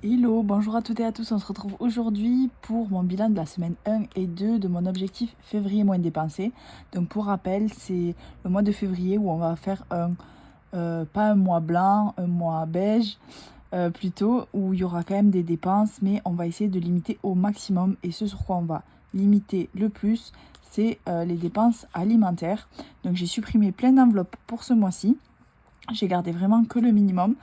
Hello, bonjour à toutes et à tous, on se retrouve aujourd'hui pour mon bilan de la semaine 1 et 2 de mon objectif février moins dépensé. Donc pour rappel, c'est le mois de février où on va faire pas un mois blanc, un mois beige, plutôt, où il y aura quand même des dépenses, mais on va essayer de limiter au maximum. Et ce sur quoi on va limiter le plus, c'est les dépenses alimentaires. Donc j'ai supprimé plein d'enveloppes pour ce mois-ci, j'ai gardé vraiment que le minimum.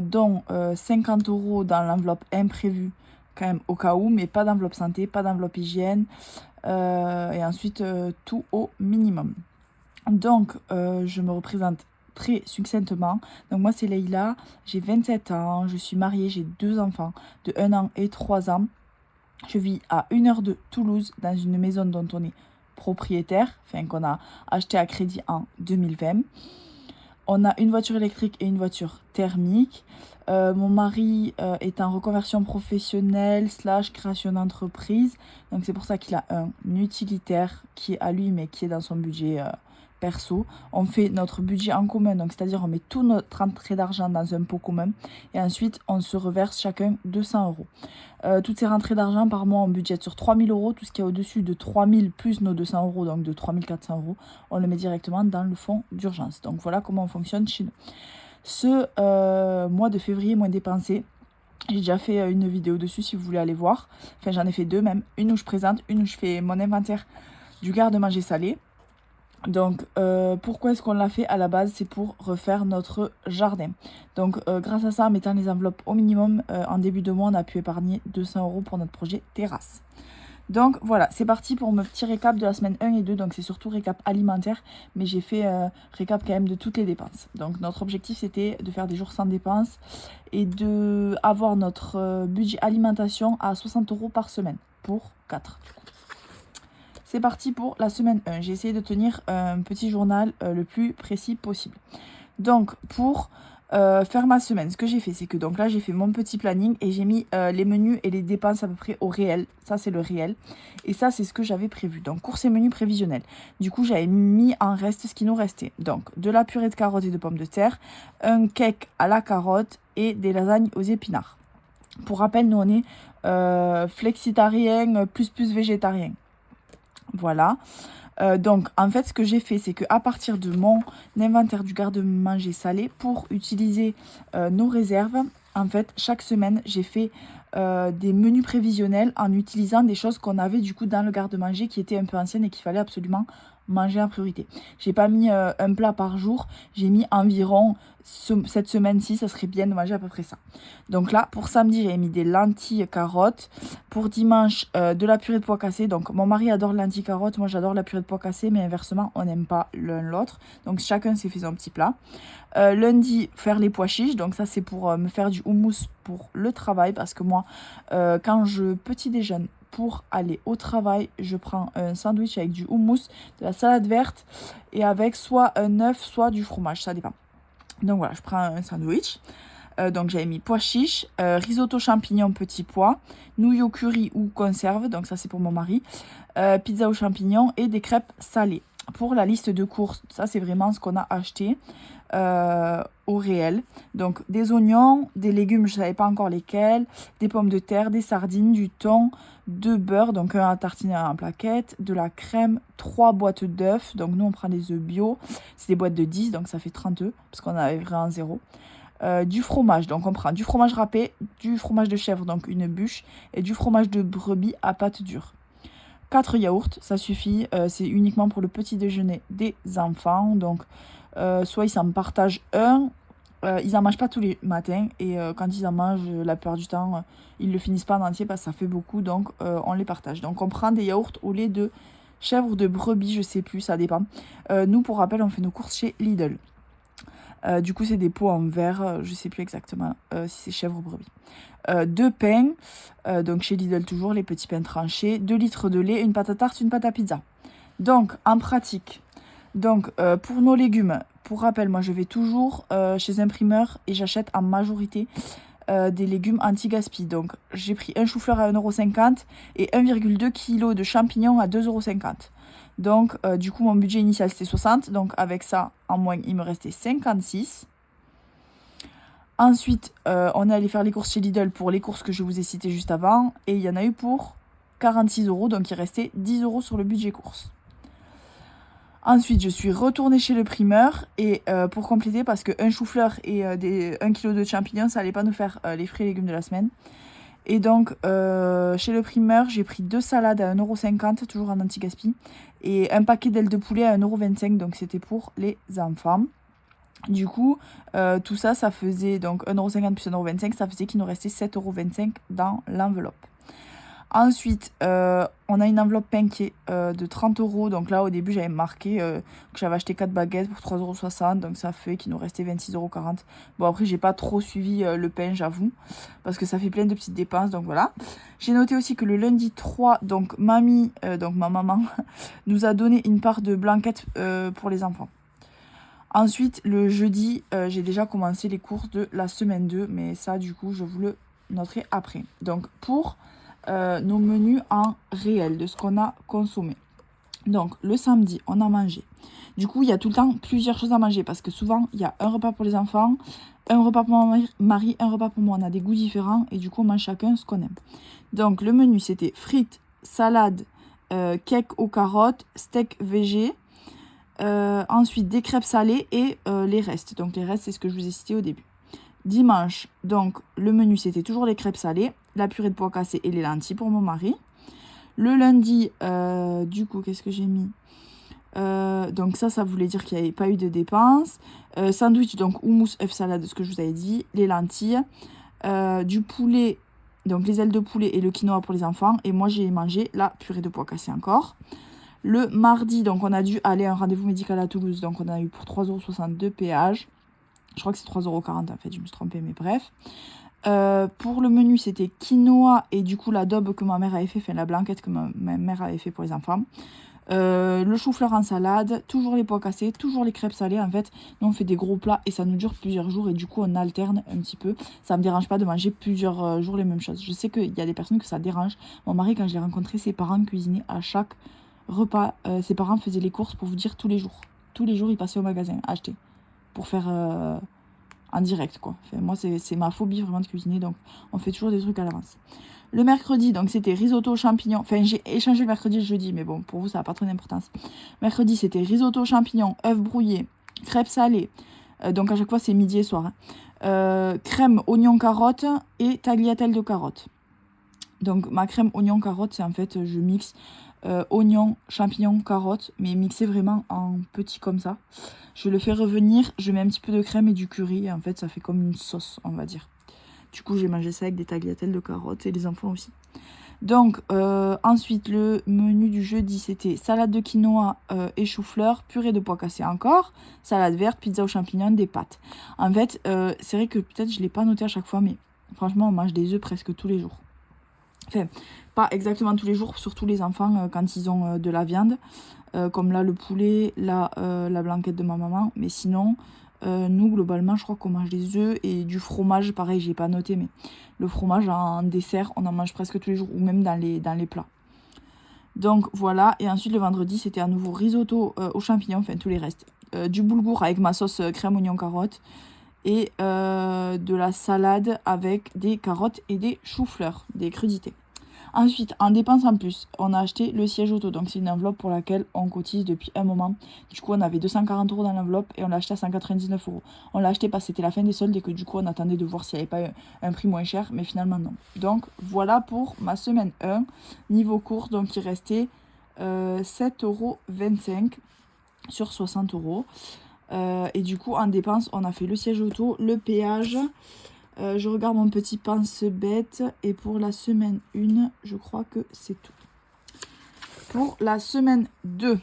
Dont 50 € dans l'enveloppe imprévue, quand même au cas où, mais pas d'enveloppe santé, pas d'enveloppe hygiène, et ensuite tout au minimum. Donc, je me représente très succinctement. Donc moi, c'est Leïla, j'ai 27 ans, je suis mariée, j'ai 2 enfants de 1 an et 3 ans. Je vis à 1 heure de Toulouse, dans une maison dont on est propriétaire, enfin qu'on a acheté à crédit en 2020. On a une voiture électrique et une voiture thermique. Mon mari est en reconversion professionnelle / création d'entreprise. Donc c'est pour ça qu'il a un utilitaire qui est à lui mais qui est dans son budget perso. On fait notre budget en commun, donc c'est-à-dire on met toute notre entrée d'argent dans un pot commun et ensuite on se reverse chacun 200 €. Toutes ces rentrées d'argent par mois, on budgète sur 3 000 €. Tout ce qui est au-dessus de 3 000 plus nos 200 €, donc de 3 400 €, on le met directement dans le fonds d'urgence. Donc voilà comment on fonctionne chez nous. Ce mois de février moins dépensé, j'ai déjà fait une vidéo dessus si vous voulez aller voir. Enfin, j'en ai fait 2 même. Une où je présente, une où je fais mon inventaire du garde-manger salé. Donc, pourquoi est-ce qu'on l'a fait à la base? C'est pour refaire notre jardin. Donc, grâce à ça, en mettant les enveloppes au minimum, en début de mois, on a pu épargner 200 € pour notre projet terrasse. Donc voilà, c'est parti pour mon petit récap de la semaine 1 et 2. Donc c'est surtout récap alimentaire, mais j'ai fait récap quand même de toutes les dépenses. Donc notre objectif, c'était de faire des jours sans dépenses et de avoir notre budget alimentation à 60 € par semaine pour 4 du coup. C'est parti pour la semaine 1. J'ai essayé de tenir un petit journal le plus précis possible. Donc pour faire ma semaine, ce que j'ai fait, c'est que donc là j'ai fait mon petit planning et j'ai mis les menus et les dépenses à peu près au réel. Ça c'est le réel. Et ça c'est ce que j'avais prévu. Donc courses et menus prévisionnels. Du coup j'avais mis en reste ce qui nous restait. Donc de la purée de carottes et de pommes de terre, un cake à la carotte et des lasagnes aux épinards. Pour rappel, nous on est flexitarien plus végétarien. Voilà. Donc en fait ce que j'ai fait, c'est qu'à partir de mon inventaire du garde-manger salé, pour utiliser nos réserves, en fait chaque semaine j'ai fait des menus prévisionnels en utilisant des choses qu'on avait du coup dans le garde-manger qui étaient un peu anciennes et qu'il fallait absolument manger en priorité. J'ai pas mis un plat par jour, j'ai mis environ cette semaine-ci, ça serait bien de manger à peu près ça. Donc là, pour samedi, j'avais mis des lentilles carottes. Pour dimanche, de la purée de pois cassés. Donc mon mari adore lentilles carottes, moi j'adore la purée de pois cassés, mais inversement, on n'aime pas l'un l'autre. Donc chacun s'est fait son petit plat. Lundi, faire les pois chiches. Donc ça, c'est pour me faire du houmous pour le travail. Parce que moi, quand je petit déjeune pour aller au travail, je prends un sandwich avec du houmous, de la salade verte et avec soit un œuf, soit du fromage. Ça dépend. Donc voilà, je prends un sandwich. Donc j'avais mis pois chiches, risotto champignons petits pois, nouilles au curry ou conserve, donc ça c'est pour mon mari, pizza aux champignons et des crêpes salées. Pour la liste de courses, ça c'est vraiment ce qu'on a acheté au réel. Donc des oignons, des légumes, je ne savais pas encore lesquels, des pommes de terre, des sardines, du thon, de beurre, donc un à tartiner en plaquette, de la crème, 3 boîtes d'œufs. Donc nous on prend des œufs bio, c'est des boîtes de 10, donc ça fait 30 œufs, parce qu'on avait vraiment zéro. Du fromage, donc on prend du fromage râpé, du fromage de chèvre, donc une bûche, et du fromage de brebis à pâte dure. 4 yaourts, ça suffit, c'est uniquement pour le petit déjeuner des enfants, donc soit ils s'en partagent un, ils en mangent pas tous les matins, et quand ils en mangent, la plupart du temps, ils le finissent pas en entier parce que ça fait beaucoup, donc on les partage. Donc on prend des yaourts au lait de chèvre ou de brebis, je sais plus, ça dépend. Nous, pour rappel, on fait nos courses chez Lidl. Du coup, c'est des pots en verre, je sais plus exactement si c'est chèvre ou brebis. 2 pains, donc chez Lidl toujours, les petits pains tranchés, 2 litres de lait, une pâte à tarte, une pâte à pizza. Donc, en pratique, donc, pour nos légumes, pour rappel, moi je vais toujours chez un primeur et j'achète en majorité des légumes anti-gaspi. Donc, j'ai pris un chou-fleur à 1,50 € et 1,2 kg de champignons à 2,50 €. Donc, du coup, mon budget initial, c'était 60. Donc, avec ça, en moins, il me restait 56. Ensuite, on est allé faire les courses chez Lidl pour les courses que je vous ai citées juste avant. Et il y en a eu pour 46 €, donc il restait 10 € sur le budget courses. Ensuite, je suis retournée chez le primeur et pour compléter, parce qu'un chou-fleur et 1 kg de champignons, ça allait pas nous faire les fruits et légumes de la semaine. Et donc, chez le primeur, j'ai pris 2 salades à 1,50 €, toujours en anti-gaspi, et un paquet d'ailes de poulet à 1,25 €, donc c'était pour les enfants. Du coup, tout ça, ça faisait donc 1,50 € plus 1,25 €, ça faisait qu'il nous restait 7,25 € dans l'enveloppe. Ensuite, on a une enveloppe pain qui est de 30 €. Donc là, au début, j'avais marqué que j'avais acheté 4 baguettes pour 3,60 €. Donc ça fait qu'il nous restait 26,40 €. Bon, après, j'ai pas trop suivi le pain, j'avoue, parce que ça fait plein de petites dépenses. Donc voilà. J'ai noté aussi que le lundi 3, donc mamie, donc ma maman, nous a donné une part de blanquette pour les enfants. Ensuite, le jeudi, j'ai déjà commencé les courses de la semaine 2. Mais ça, du coup, je vous le noterai après. Donc, pour nos menus en réel de ce qu'on a consommé. Donc le samedi, on a mangé. Du coup, il y a tout le temps plusieurs choses à manger parce que souvent, il y a un repas pour les enfants, un repas pour mon mari, un repas pour moi. On a des goûts différents et du coup, on mange chacun ce qu'on aime. Donc le menu, c'était frites, salade, cake aux carottes, steak végé, ensuite des crêpes salées et les restes. Donc les restes, c'est ce que je vous ai cité au début. Dimanche, donc le menu c'était toujours les crêpes salées, la purée de pois cassés et les lentilles pour mon mari. Le lundi, du coup, qu'est-ce que j'ai mis donc ça voulait dire qu'il n'y avait pas eu de dépenses. Sandwich, donc houmous, œuf, salade, ce que je vous avais dit, les lentilles, du poulet, donc les ailes de poulet et le quinoa pour les enfants. Et moi j'ai mangé la purée de pois cassés encore. Le mardi, donc on a dû aller à un rendez-vous médical à Toulouse, donc on a eu pour 3,62 € péage. Je crois que c'est 3,40 € en fait, je me suis trompée, mais bref. Pour le menu, c'était quinoa et du coup la daube que ma mère avait fait, enfin la blanquette que ma mère avait fait pour les enfants. Le chou-fleur en salade, toujours les pois cassés, toujours les crêpes salées. En fait, nous on fait des gros plats et ça nous dure plusieurs jours et du coup on alterne un petit peu. Ça me dérange pas de manger plusieurs jours les mêmes choses. Je sais qu'il y a des personnes que ça dérange. Mon mari, quand je l'ai rencontré, ses parents cuisinaient à chaque repas. Ses parents faisaient les courses, pour vous dire, tous les jours. Tous les jours, ils passaient au magasin acheter pour faire en direct, quoi. Enfin, moi, c'est ma phobie vraiment de cuisiner, donc on fait toujours des trucs à l'avance. Le mercredi, donc c'était risotto champignons. Enfin, j'ai échangé le mercredi et le jeudi, mais bon, pour vous, ça n'a pas trop d'importance. Mercredi, c'était risotto champignons, œufs brouillés, crêpes salées. Donc à chaque fois, c'est midi et soir. Crème oignon carotte et tagliatelle de carottes. Donc ma crème oignon carotte, c'est en fait, je mixe oignons, champignons, carottes, mais mixé vraiment en petits comme ça. Je le fais revenir, je mets un petit peu de crème et du curry, et en fait ça fait comme une sauce, on va dire. Du coup j'ai mangé ça avec des tagliatelles de carottes et les enfants aussi. Donc ensuite le menu du jeudi c'était salade de quinoa et chou-fleur, purée de pois cassés encore, salade verte, pizza aux champignons, des pâtes. En fait c'est vrai que peut-être je ne l'ai pas noté à chaque fois, mais franchement on mange des œufs presque tous les jours. Enfin, pas exactement tous les jours, surtout les enfants quand ils ont de la viande, comme là le poulet, là la blanquette de ma maman. Mais sinon, nous globalement, je crois qu'on mange des œufs et du fromage. Pareil, j'ai pas noté, mais le fromage en dessert, on en mange presque tous les jours, ou même dans les plats. Donc voilà, et ensuite le vendredi, c'était à nouveau risotto aux champignons, enfin tous les restes. Du boulgour avec ma sauce crème oignon carotte. Et de la salade avec des carottes et des choux-fleurs, des crudités. Ensuite, en dépenses en plus, on a acheté le siège auto. Donc c'est une enveloppe pour laquelle on cotise depuis un moment. Du coup, on avait 240 € dans l'enveloppe et on l'a acheté à 199 €. On l'a acheté parce que c'était la fin des soldes et que du coup, on attendait de voir s'il n'y avait pas un prix moins cher. Mais finalement, non. Donc voilà pour ma semaine 1. Niveau course, donc il restait 7,25 € sur 60 €. Et du coup, en dépenses, on a fait le siège auto, le péage. Je regarde mon petit pense-bête. Et pour la semaine 1, je crois que c'est tout. Pour la semaine 2,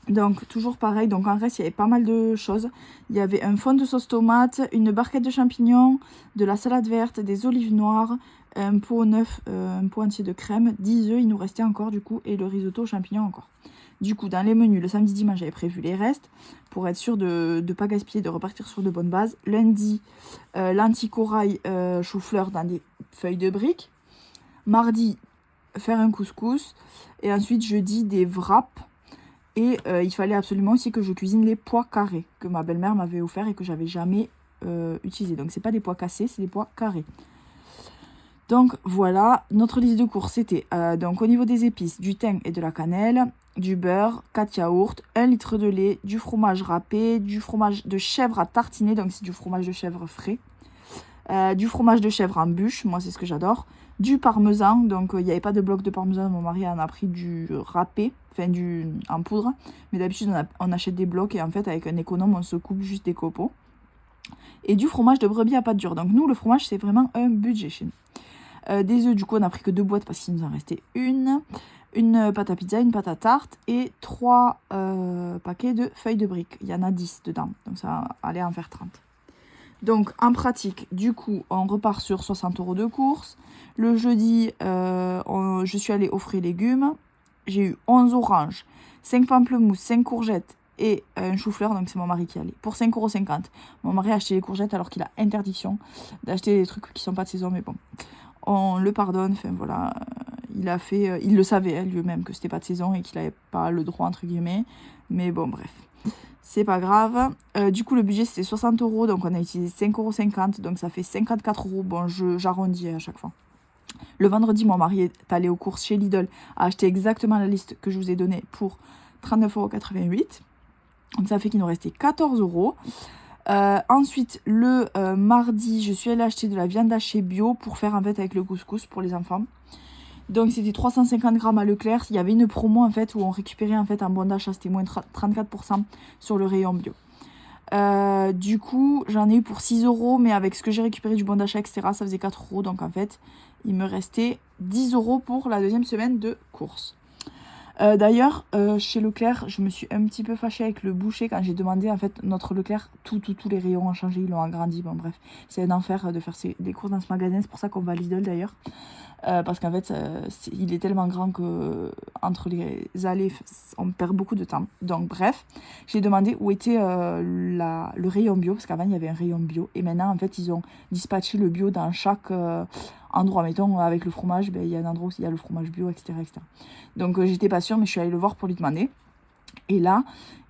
donc toujours pareil. Donc en reste, il y avait pas mal de choses. Il y avait un fond de sauce tomate, une barquette de champignons, de la salade verte, des olives noires, un pot neuf, un pot entier de crème, 10 œufs, il nous restait encore du coup, et le risotto aux champignons encore. Du coup, dans les menus, le samedi dimanche, j'avais prévu les restes pour être sûr de ne pas gaspiller, de repartir sur de bonnes bases. Lundi, lentilles corail, chou-fleur dans des feuilles de briques. Mardi, faire un couscous. Et ensuite, jeudi, des wraps. Et il fallait absolument aussi que je cuisine les pois carrés que ma belle-mère m'avait offert et que j'avais jamais utiliser. Donc c'est pas des pois cassés, c'est des pois carrés. Donc voilà, notre liste de courses, c'était donc au niveau des épices, du thym et de la cannelle, du beurre, 4 yaourts, 1 litre de lait, du fromage râpé, du fromage de chèvre à tartiner, donc c'est du fromage de chèvre frais, du fromage de chèvre en bûche, moi c'est ce que j'adore, du parmesan, donc il n'y avait pas de bloc de parmesan, mon mari en a pris du râpé, enfin du en poudre, mais d'habitude on achète des blocs et en fait avec un économe on se coupe juste des copeaux. Et du fromage de brebis à pâte dure, donc nous le fromage c'est vraiment un budget chez nous. Des œufs, du coup, on a pris que 2 boîtes parce qu'il nous en restait une pâte à pizza, une pâte à tarte et 3 paquets de feuilles de briques. Il y en a 10 dedans, donc ça va aller en faire 30. Donc, en pratique, du coup, on repart sur 60 € de courses. Le jeudi, je suis allée aux fruits et légumes. J'ai eu 11 oranges, 5 pamplemousses, 5 courgettes et un chou-fleur, donc c'est mon mari qui allait, pour 5,50 €. Mon mari a acheté les courgettes alors qu'il a interdiction d'acheter des trucs qui sont pas de saison, mais bon. On le pardonne, enfin voilà, il le savait lui-même que c'était pas de saison et qu'il avait pas le droit entre guillemets, mais bon bref, c'est pas grave. Du coup le budget c'était 60 €, donc on a utilisé 5,50 €, donc ça fait 54 €, bon j'arrondis à chaque fois. Le vendredi mon mari est allé aux courses chez Lidl, a acheté exactement la liste que je vous ai donnée pour 39,88 €, donc ça fait qu'il nous restait 14 €. Ensuite, le mardi, je suis allée acheter de la viande hachée bio pour faire en fait avec le couscous pour les enfants. Donc c'était 350 grammes à Leclerc. Il y avait une promo en fait où on récupérait en fait un bon d'achat, c'était moins 34% sur le rayon bio. Du coup, j'en ai eu pour 6 €, mais avec ce que j'ai récupéré du bon d'achat, etc., ça faisait 4 €. Donc en fait, il me restait 10 € pour la deuxième semaine de courses. D'ailleurs, chez Leclerc, je me suis un petit peu fâchée avec le boucher quand j'ai demandé, en fait, notre Leclerc, tous les rayons ont changé, ils l'ont agrandi, bon bref, c'est un enfer de faire des courses dans ce magasin, c'est pour ça qu'on va à Lidl d'ailleurs, parce qu'en fait, il est tellement grand que entre les allées, on perd beaucoup de temps. Donc bref, j'ai demandé où était le rayon bio, parce qu'avant il y avait un rayon bio, et maintenant en fait ils ont dispatché le bio dans chaque endroit. Mettons avec le fromage, il y a un endroit où il y a le fromage bio, etc. Donc j'étais pas sûre, mais je suis allée le voir pour lui demander. Et là,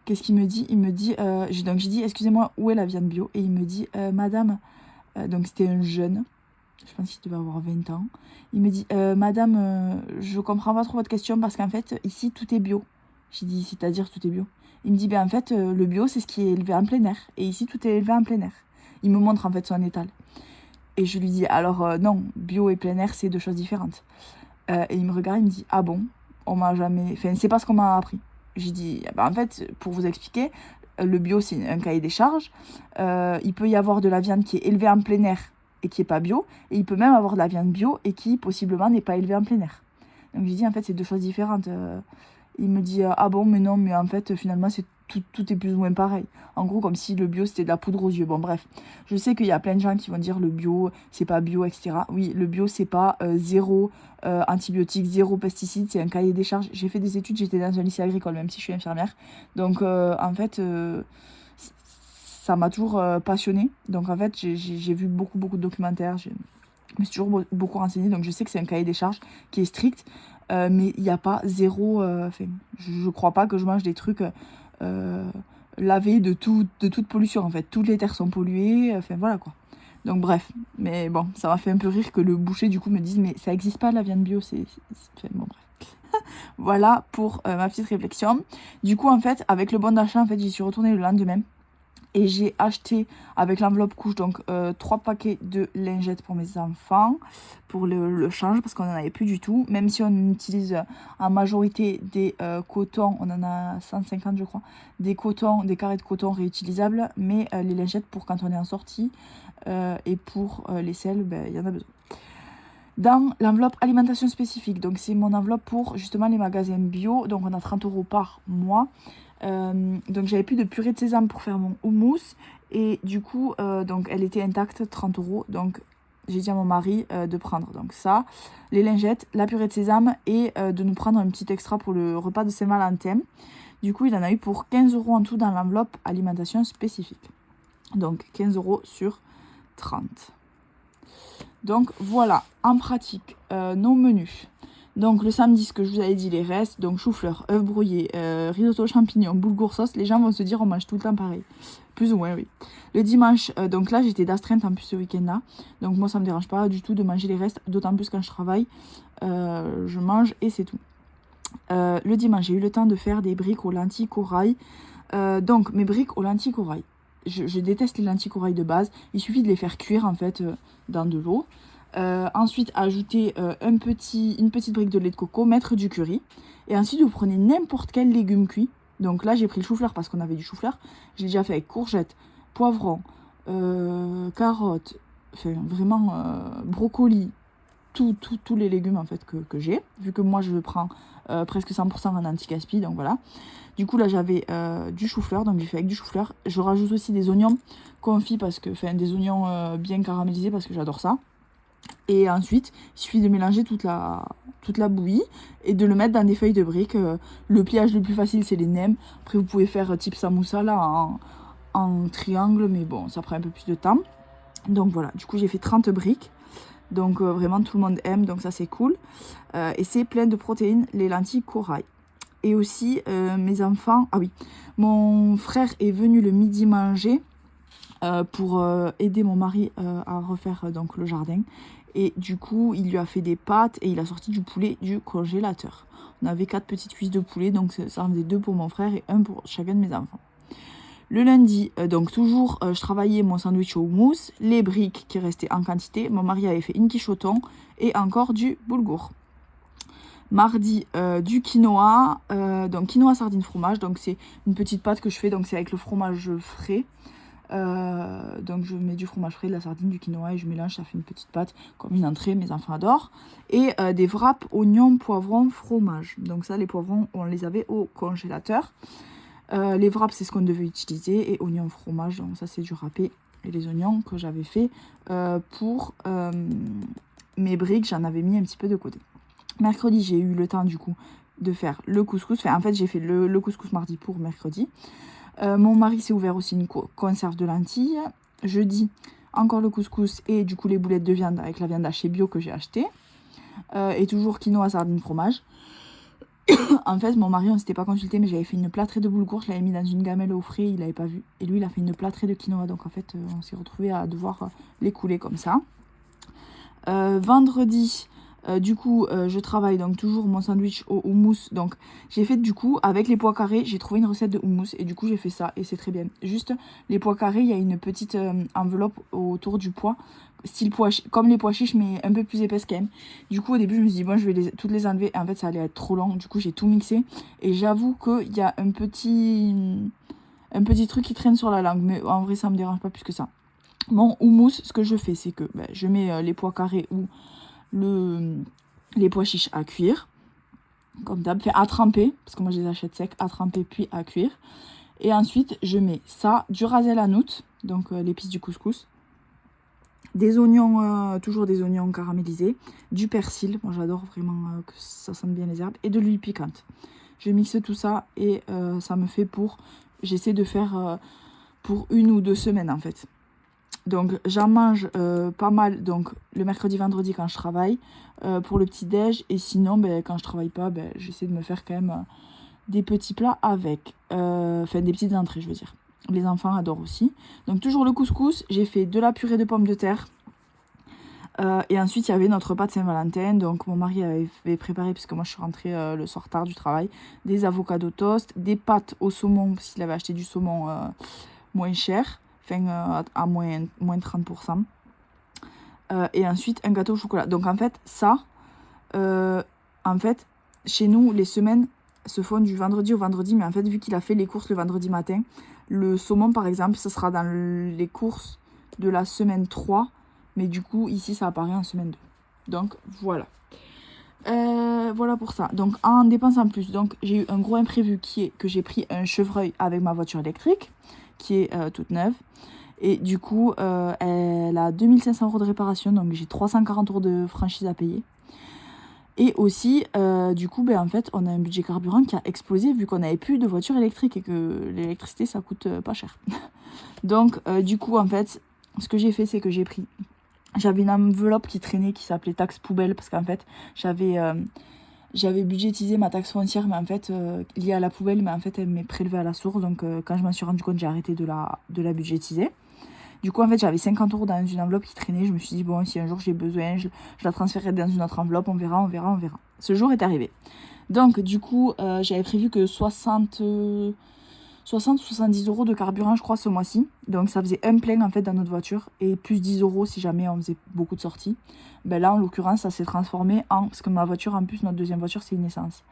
qu'est-ce qu'il me dit? Il me dit, donc j'ai dit, excusez-moi, où est la viande bio? Et il me dit, madame, donc c'était un jeune, je pense qu'il devait avoir 20 ans. Il me dit, madame, je comprends pas trop votre question parce qu'en fait, ici, tout est bio. J'ai dit, c'est-à-dire tout est bio? Il me dit, ben en fait, le bio, c'est ce qui est élevé en plein air. Et ici, tout est élevé en plein air. Il me montre en fait son étal. Et je lui dis, alors non, bio et plein air, c'est 2 choses différentes. Et il me regarde, il me dit, ah bon? On m'a jamais... Enfin, c'est pas ce qu'on m'a appris. J'ai dit, en fait, pour vous expliquer, le bio, c'est un cahier des charges. Il peut y avoir de la viande qui est élevée en plein air et qui n'est pas bio. Et il peut même avoir de la viande bio et qui, possiblement, n'est pas élevée en plein air. Donc, j'ai dit, en fait, c'est 2 choses différentes. Il me dit, ah bon, mais non, mais en fait, finalement, tout est plus ou moins pareil. En gros, comme si le bio, c'était de la poudre aux yeux. Bon, bref. Je sais qu'il y a plein de gens qui vont dire le bio, c'est pas bio, etc. Oui, le bio, c'est pas zéro antibiotiques, zéro pesticides, c'est un cahier des charges. J'ai fait des études, j'étais dans un lycée agricole, même si je suis infirmière. Donc, en fait, ça m'a toujours passionnée. Donc, en fait, j'ai vu beaucoup de documentaires. Je me suis toujours beaucoup renseignée. Donc, je sais que c'est un cahier des charges qui est strict. Mais il n'y a pas zéro... je crois pas que je mange des trucs lavés de toute pollution, en fait. Toutes les terres sont polluées, enfin voilà quoi. Donc bref, mais bon, ça m'a fait un peu rire que le boucher du coup me dise mais ça existe pas la viande bio, enfin, bon bref. Voilà pour ma petite réflexion. Du coup en fait, avec le bon d'achat, en fait, j'y suis retournée le lendemain. Et j'ai acheté avec l'enveloppe couche donc 3 paquets de lingettes pour mes enfants pour le change parce qu'on n'en avait plus du tout. Même si on utilise en majorité des cotons, on en a 150 je crois, des carrés de coton réutilisables. Mais les lingettes pour quand on est en sortie et pour les selles, il y en a besoin. Dans l'enveloppe alimentation spécifique, donc c'est mon enveloppe pour justement les magasins bio, donc on a 30 € par mois. Donc j'avais plus de purée de sésame pour faire mon houmous et du coup donc elle était intacte, 30 €. Donc j'ai dit à mon mari de prendre donc ça, les lingettes, la purée de sésame et de nous prendre un petit extra pour le repas de Saint-Valentin. Du coup il en a eu pour 15 € en tout dans l'enveloppe alimentation spécifique. Donc 15 € sur 30. Donc voilà, en pratique, nos menus. Donc le samedi, ce que je vous avais dit, les restes, donc chou-fleur, œufs brouillés, risotto champignons, boulgour sauce, les gens vont se dire on mange tout le temps pareil. Plus ou moins, oui. Le dimanche, donc là j'étais d'astreinte en plus ce week-end-là. Donc moi ça me dérange pas du tout de manger les restes, d'autant plus quand je travaille. Je mange et c'est tout. Le dimanche, j'ai eu le temps de faire des briques aux lentilles corail. Donc mes briques aux lentilles corail. Je déteste les lentilles corail de base. Il suffit de les faire cuire en fait dans de l'eau. Ensuite, ajouter une petite brique de lait de coco, mettre du curry. Et ensuite, vous prenez n'importe quel légume cuit. Donc là, j'ai pris le chou-fleur parce qu'on avait du chou-fleur. J'ai déjà fait avec courgettes, poivrons, carottes, enfin vraiment brocoli, tous les légumes en fait que j'ai. Vu que moi, je prends presque 100% en anti-gaspi, donc voilà. Du coup, là, j'avais du chou-fleur, donc j'ai fait avec du chou-fleur. Je rajoute aussi des oignons confits, des oignons bien caramélisés parce que j'adore ça. Et ensuite, il suffit de mélanger toute la bouillie et de le mettre dans des feuilles de briques. Le pliage le plus facile, c'est les nems. Après, vous pouvez faire type samoussa là, en triangle, mais bon, ça prend un peu plus de temps. Donc voilà, du coup, j'ai fait 30 briques. Donc vraiment, tout le monde aime, donc ça, c'est cool. Et c'est plein de protéines, les lentilles corail. Et aussi, mes enfants... Ah oui, mon frère est venu le midi manger pour aider mon mari à refaire donc le jardin. Et du coup, il lui a fait des pâtes et il a sorti du poulet du congélateur. On avait 4 petites cuisses de poulet, donc ça en faisait 2 pour mon frère et 1 pour chacun de mes enfants. Le lundi, donc toujours, je travaillais mon sandwich au houmous, les briques qui restaient en quantité. Mon mari avait fait une quiche au thon et encore du boulgour. Mardi, du quinoa, donc quinoa sardine fromage, donc c'est une petite pâte que je fais, donc c'est avec le fromage frais. Donc je mets du fromage frais, de la sardine, du quinoa et je mélange, ça fait une petite pâte comme une entrée, mes enfants adorent. Et des wraps oignons, poivrons, fromage. Donc ça, les poivrons, on les avait au congélateur. Les wraps, c'est ce qu'on devait utiliser. Et oignons, fromage, donc ça c'est du râpé. Et les oignons que j'avais fait pour mes briques, j'en avais mis un petit peu de côté. Mercredi, j'ai eu le temps du coup de faire le couscous. Enfin, en fait, j'ai fait le couscous mardi pour mercredi. Mon mari s'est ouvert aussi une conserve de lentilles. Jeudi, encore le couscous et du coup les boulettes de viande avec la viande hachée bio que j'ai acheté. Et toujours quinoa, sardine, fromage. En fait, mon mari, on ne s'était pas consulté, mais j'avais fait une plâtrée de boulgour. Je l'avais mis dans une gamelle au frais, il n'avait pas vu. Et lui, il a fait une plâtrée de quinoa. Donc en fait, on s'est retrouvé à devoir les couler comme ça. Vendredi... du coup, je travaille donc toujours mon sandwich au houmous. Donc, j'ai fait du coup, avec les pois carrés, j'ai trouvé une recette de houmous. Et du coup, j'ai fait ça et c'est très bien. Juste, les pois carrés, il y a une petite enveloppe autour du pois. Style comme les pois chiches, mais un peu plus épaisse quand même. Du coup, au début, je me suis dit, bon, je vais toutes les enlever. Et en fait, ça allait être trop long. Du coup, j'ai tout mixé. Et j'avoue qu'il y a un petit truc qui traîne sur la langue. Mais en vrai, ça me dérange pas plus que ça. Mon houmous, ce que je fais, c'est que je mets les pois carrés ou les pois chiches à cuire, comme d'hab, fait à tremper, parce que moi je les achète secs, à tremper puis à cuire. Et ensuite, je mets ça, du ras el hanout, donc l'épice du couscous, des oignons, toujours des oignons caramélisés, du persil, moi j'adore vraiment que ça sente bien les herbes, et de l'huile piquante. Je mixe tout ça et ça me fait j'essaie de faire pour 1 ou 2 semaines en fait. Donc j'en mange pas mal donc le mercredi, vendredi quand je travaille pour le petit déj. Et sinon quand je travaille pas, j'essaie de me faire quand même des petits plats avec. Enfin des petites entrées je veux dire. Les enfants adorent aussi. Donc toujours le couscous, j'ai fait de la purée de pommes de terre. Et ensuite il y avait notre repas de Saint-Valentin. Donc mon mari avait préparé, puisque moi je suis rentrée le soir tard du travail, des avocados toast, des pâtes au saumon, parce qu'il avait acheté du saumon moins cher. Enfin, à moins 30%. Et ensuite, un gâteau au chocolat. Donc, en fait, ça, chez nous, les semaines se font du vendredi au vendredi. Mais en fait, vu qu'il a fait les courses le vendredi matin, le saumon, par exemple, ça sera dans les courses de la semaine 3. Mais du coup, ici, ça apparaît en semaine 2. Donc, voilà. Voilà pour ça. Donc, en dépenses en plus, donc j'ai eu un gros imprévu qui est que j'ai pris un chevreuil avec ma voiture électrique, qui est toute neuve. Et du coup, elle a 2500 € de réparation, donc j'ai 340 € de franchise à payer. Et aussi, du coup, en fait, on a un budget carburant qui a explosé vu qu'on n'avait plus de voiture électrique et que l'électricité, ça coûte pas cher. Donc, du coup, en fait, ce que j'ai fait, c'est que j'avais une enveloppe qui traînait qui s'appelait taxe poubelle parce qu'en fait, j'avais j'avais budgétisé ma taxe foncière, mais en fait, liée à la poubelle, mais en fait, elle m'est prélevée à la source. Donc, quand je m'en suis rendu compte, j'ai arrêté de la budgétiser. Du coup, en fait, j'avais 50 € dans une enveloppe qui traînait. Je me suis dit, bon, si un jour j'ai besoin, je la transférerai dans une autre enveloppe. On verra, on verra, on verra. Ce jour est arrivé. Donc, du coup, j'avais prévu que 60 ou 70 € de carburant, je crois, ce mois-ci. Donc, ça faisait un plein, en fait, dans notre voiture. Et plus 10 € si jamais on faisait beaucoup de sorties. Ben là, en l'occurrence, ça s'est transformé en... Parce que ma voiture, en plus, notre deuxième voiture, c'est une essence.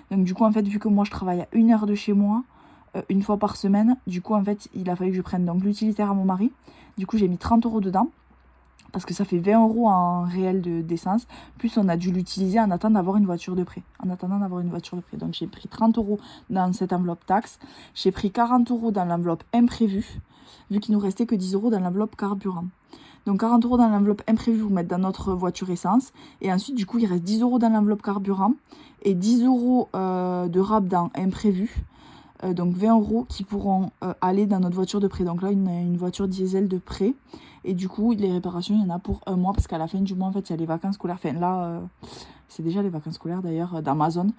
Donc, du coup, en fait, vu que moi, je travaille à 1 heure de chez moi, une fois par semaine, du coup, en fait, il a fallu que je prenne donc l'utilitaire à mon mari. Du coup, j'ai mis 30 € dedans. Parce que ça fait 20 € en réel d'essence. Plus on a dû l'utiliser en attendant d'avoir une voiture de prêt. Donc j'ai pris 30 € dans cette enveloppe taxe. J'ai pris 40 € dans l'enveloppe imprévue. Vu qu'il nous restait que 10 € dans l'enveloppe carburant. Donc 40 € dans l'enveloppe imprévue pour mettre dans notre voiture essence. Et ensuite, du coup, il reste 10 € dans l'enveloppe carburant. Et 10 € de rab dans imprévu. Donc 20 € qui pourront aller dans notre voiture de prêt. Donc là, une voiture diesel de prêt. Et du coup, les réparations, il y en a pour un mois. Parce qu'à la fin du mois, en fait, il y a les vacances scolaires. Enfin, là, c'est déjà les vacances scolaires d'ailleurs dans ma zone.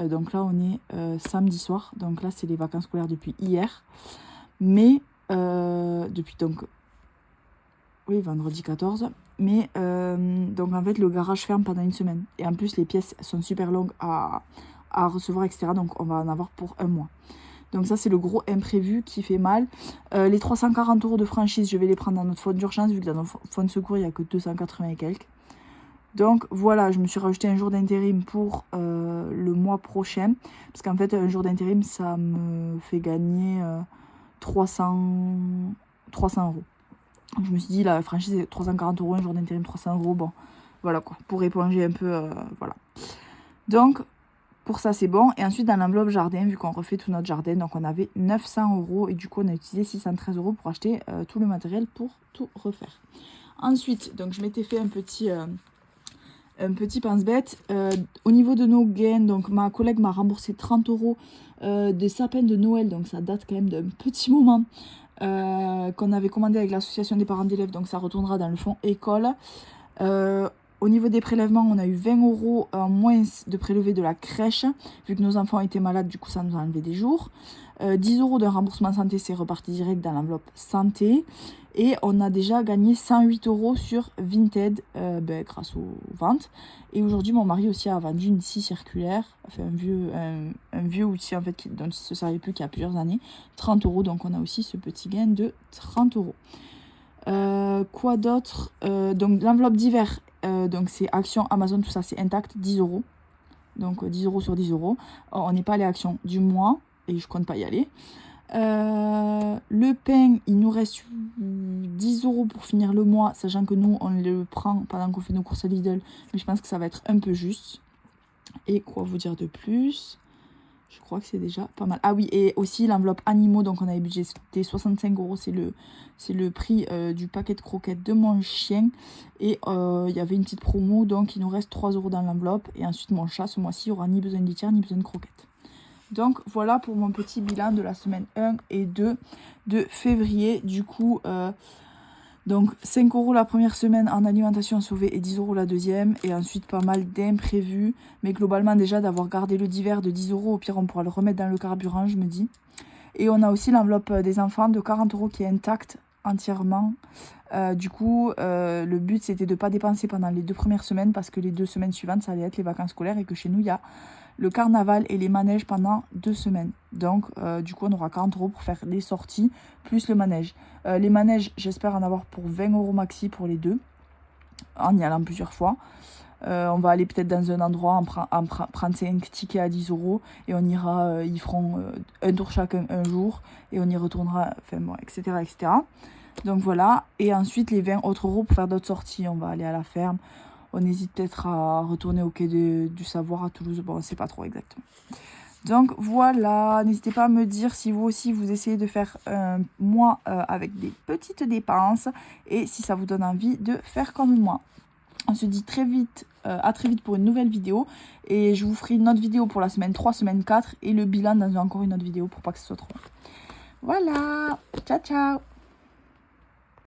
Donc là, on est samedi soir. Donc là, c'est les vacances scolaires depuis hier. Mais, depuis donc... Oui, vendredi 14. Mais, donc en fait, le garage ferme pendant une semaine. Et en plus, les pièces sont super longues à recevoir, etc. Donc on va en avoir pour un mois. Donc ça, c'est le gros imprévu qui fait mal. Les 340 € de franchise, je vais les prendre dans notre fonds d'urgence, vu que dans notre fonds de secours, il n'y a que 280 et quelques. Donc voilà, je me suis rajouté un jour d'intérim pour le mois prochain. Parce qu'en fait, un jour d'intérim, ça me fait gagner 300 €. Je me suis dit, la franchise est 340 €, un jour d'intérim 300 €. Bon, voilà quoi, pour éponger un peu, voilà. Donc... Pour ça, c'est bon. Et ensuite, dans l'enveloppe jardin, vu qu'on refait tout notre jardin, donc on avait 900 € et du coup, on a utilisé 613 € pour acheter tout le matériel pour tout refaire. Ensuite, donc je m'étais fait un petit pense-bête. Au niveau de nos gains, donc ma collègue m'a remboursé 30 € des sapins de Noël, donc ça date quand même d'un petit moment, qu'on avait commandé avec l'association des parents d'élèves, donc ça retournera dans le fonds école. Au niveau des prélèvements, on a eu 20 € en moins de prélevés de la crèche. Vu que nos enfants étaient malades, du coup, ça nous a enlevé des jours. 10 € de remboursement santé, c'est reparti direct dans l'enveloppe santé. Et on a déjà gagné 108 € sur Vinted grâce aux ventes. Et aujourd'hui, mon mari aussi a vendu une scie circulaire. Enfin, un vieux outil en fait, dont il ne se servait plus qu'il y a plusieurs années. 30 €, donc on a aussi ce petit gain de 30 €. Quoi d'autre, donc l'enveloppe d'hiver, donc c'est Action, Amazon, tout ça c'est intact, 10 €. Donc 10 € sur 10 €. On n'est pas allé à Action du mois et je compte pas y aller. Le pain, il nous reste 10 € pour finir le mois, sachant que nous on le prend pendant qu'on fait nos courses à Lidl, mais je pense que ça va être un peu juste. Et quoi vous dire de plus? Je crois que c'est déjà pas mal. Ah oui, et aussi l'enveloppe animaux, donc on avait budgété 65 €, c'est le prix du paquet de croquettes de mon chien. Et il y avait une petite promo, donc il nous reste 3 € dans l'enveloppe. Et ensuite mon chat, ce mois-ci, aura ni besoin de litière, ni besoin de croquettes. Donc voilà pour mon petit bilan de la semaine 1 et 2 de février. Du coup... donc 5 € la première semaine en alimentation sauvée et 10 € la deuxième. Et ensuite pas mal d'imprévus. Mais globalement déjà d'avoir gardé le divers de 10 €. Au pire on pourra le remettre dans le carburant, je me dis. Et on a aussi l'enveloppe des enfants de 40 € qui est intacte entièrement. Du coup le but c'était de ne pas dépenser pendant les 2 premières semaines. Parce que les 2 semaines suivantes ça allait être les vacances scolaires. Et que chez nous il y a le carnaval et les manèges pendant 2 semaines. Donc du coup on aura 40 € pour faire les sorties plus le manège. Les manèges, j'espère en avoir pour 20 € maxi pour les deux, en y allant plusieurs fois. On va aller peut-être dans un endroit, prendre 5 tickets à 10 € et on ira, ils feront un tour chacun un jour et on y retournera, enfin bon, etc., etc. Donc voilà, et ensuite les 20 autres € pour faire d'autres sorties. On va aller à la ferme, on hésite peut-être à retourner au quai du Savoir à Toulouse, bon on sait pas trop exactement. Donc voilà, n'hésitez pas à me dire si vous aussi vous essayez de faire un mois avec des petites dépenses et si ça vous donne envie de faire comme moi. On se dit très vite, à très vite pour une nouvelle vidéo et je vous ferai une autre vidéo pour la semaine 3, semaine 4 et le bilan dans encore une autre vidéo pour pas que ce soit trop long. Voilà, ciao ciao.